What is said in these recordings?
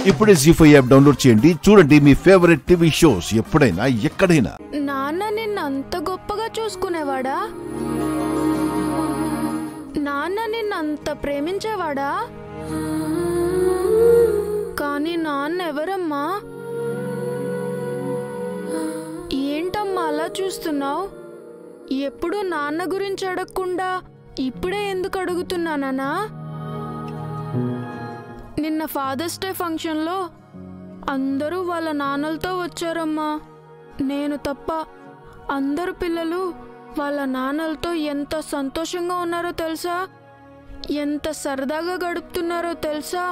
ఇప్పుడే జీ5 app download చేయండి. చూడండి మీ ఫేవరెట్ టీవీ షోస్ ఎప్పుడైనా ఎక్కడైనా. నాన్న నిన్ను అంత గొప్పగా చూసుకునేవాడా? నాన్న నిన్ను అంత ప్రేమించేవాడా? కానీ నాన్న ఎవరమ్మా? ఏంటమ్మా అలా చూస్తున్నావు? ఎప్పుడు నాన్న గురించి అడగకుండా ఇప్పుడే ఎందుకు అడుగుతున్నానా? నిన్న ఫాదర్స్ డే ఫంక్షన్లో అందరూ వాళ్ళ నాన్నలతో వచ్చారమ్మా. నేను తప్ప అందరు పిల్లలు వాళ్ళ నాన్నలతో ఎంత సంతోషంగా ఉన్నారో తెలుసా? ఎంత సరదాగా గడుపుతున్నారో తెలుసా?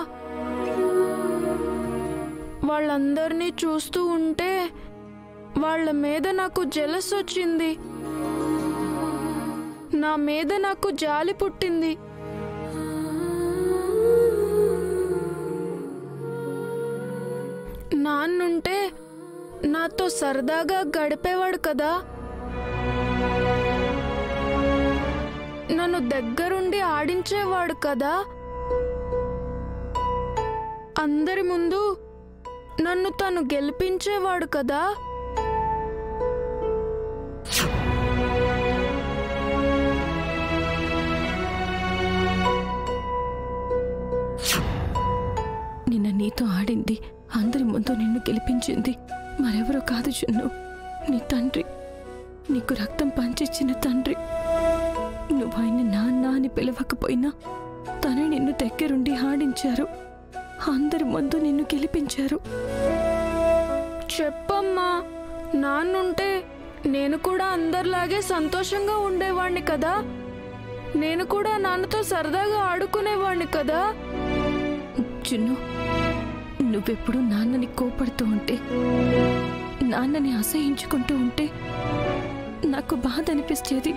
వాళ్ళందరినీ చూస్తూ ఉంటే వాళ్ళ మీద నాకు జెలస్ వచ్చింది. నా మీద నాకు జాలి పుట్టింది. నాన్నుంటే నాతో సరదాగా గడిపేవాడు కదా, నన్ను దగ్గరుండి ఆడించేవాడు కదా, అందరి ముందు నన్ను తను గెలిపించేవాడు కదా. నిన్న నీతో ఆడింది, అందరి ముందు నిన్ను గెలిపించింది మరెవరో కాదు చిన్ను, నీ తండ్రి. నీకు రక్తం పంచిచ్చిన తండ్రి. నువ్వు ఆయన్ని నాన్న అని పిలవకపోయినా తనే నిన్ను దగ్గరుండి ఆడించారు, అందరి ముందు నిన్ను గెలిపించారు. చెప్పమ్మా, నాన్నుంటే నేను కూడా అందరిలాగే సంతోషంగా ఉండేవాణ్ణి కదా, నేను కూడా నాన్నతో సరదాగా ఆడుకునేవాణ్ణి కదా. చిన్ను, నువ్వెప్పుడు నాన్నని కోపడుతూ ఉంటే, నాన్నని అసహించుకుంటూ ఉంటే నాకు బాధ అనిపించేది.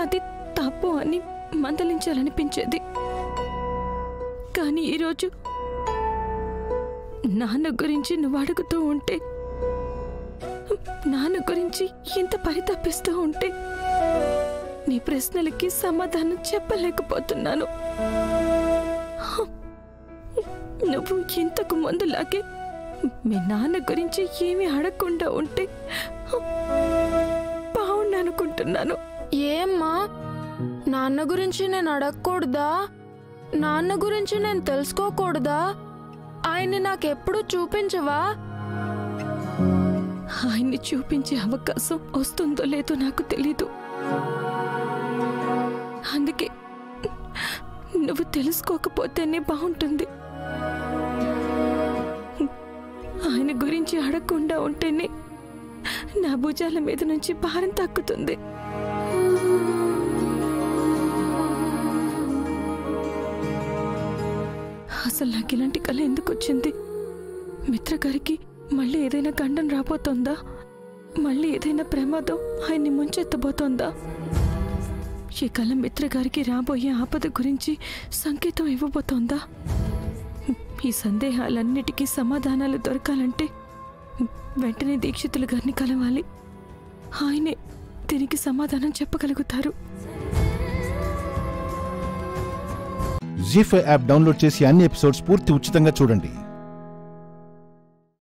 అది తప్పు అని మందలించాలనిపించేది. కానీ ఈరోజు నాన్న గురించి నువ్వు అడుగుతూ ఉంటే, నాన్న గురించి ఇంత పరితపిస్తూ ఉంటే నీ ప్రశ్నలకి సమాధానం చెప్పలేకపోతున్నాను. నువ్వు ఇంతకు ముందులాగే మీ నాన్న గురించి ఏమీ అడగకుండా ఉంటే బాగుండనుకుంటున్నాను. ఏమ్మా, నాన్న గురించి నేను అడగకూడదా? నాన్న గురించి నేను తెలుసుకోకూడదా? ఆయన్ని నాకెప్పుడు చూపించవా? ఆయన్ని చూపించే అవకాశం వస్తుందో లేదో నాకు తెలీదు. అందుకే నువ్వు తెలుసుకోకపోతేనే బాగుంటుంది. ఆయన గురించి అడగకుండా ఉంటేనే నా భుజాల మీద నుంచి భారం తగ్గుతుంది. అసలు నాకు ఇలాంటి కళ ఎందుకు వచ్చింది? మిత్రగారికి మళ్ళీ ఏదైనా గండం రాబోతోందా? మళ్ళీ ఏదైనా ప్రమాదం ఆయన్ని ముంచెత్తబోతోందా? ఈ కళ మిత్రగారికి రాబోయే ఆపద గురించి సంకేతం ఇవ్వబోతోందా? ఈ సందేహాలన్నిటికీ సమాధానాలు దొరకాలంటే వెంటనే దీక్షితులు గారిని కలవాలి. ఆయనే దీనికి సమాధానం చెప్పగలుగుతారు. జీ5 యాప్ డౌన్లోడ్ చేసి అన్ని ఎపిసోడ్స్ పూర్తి ఉచితంగా చూడండి.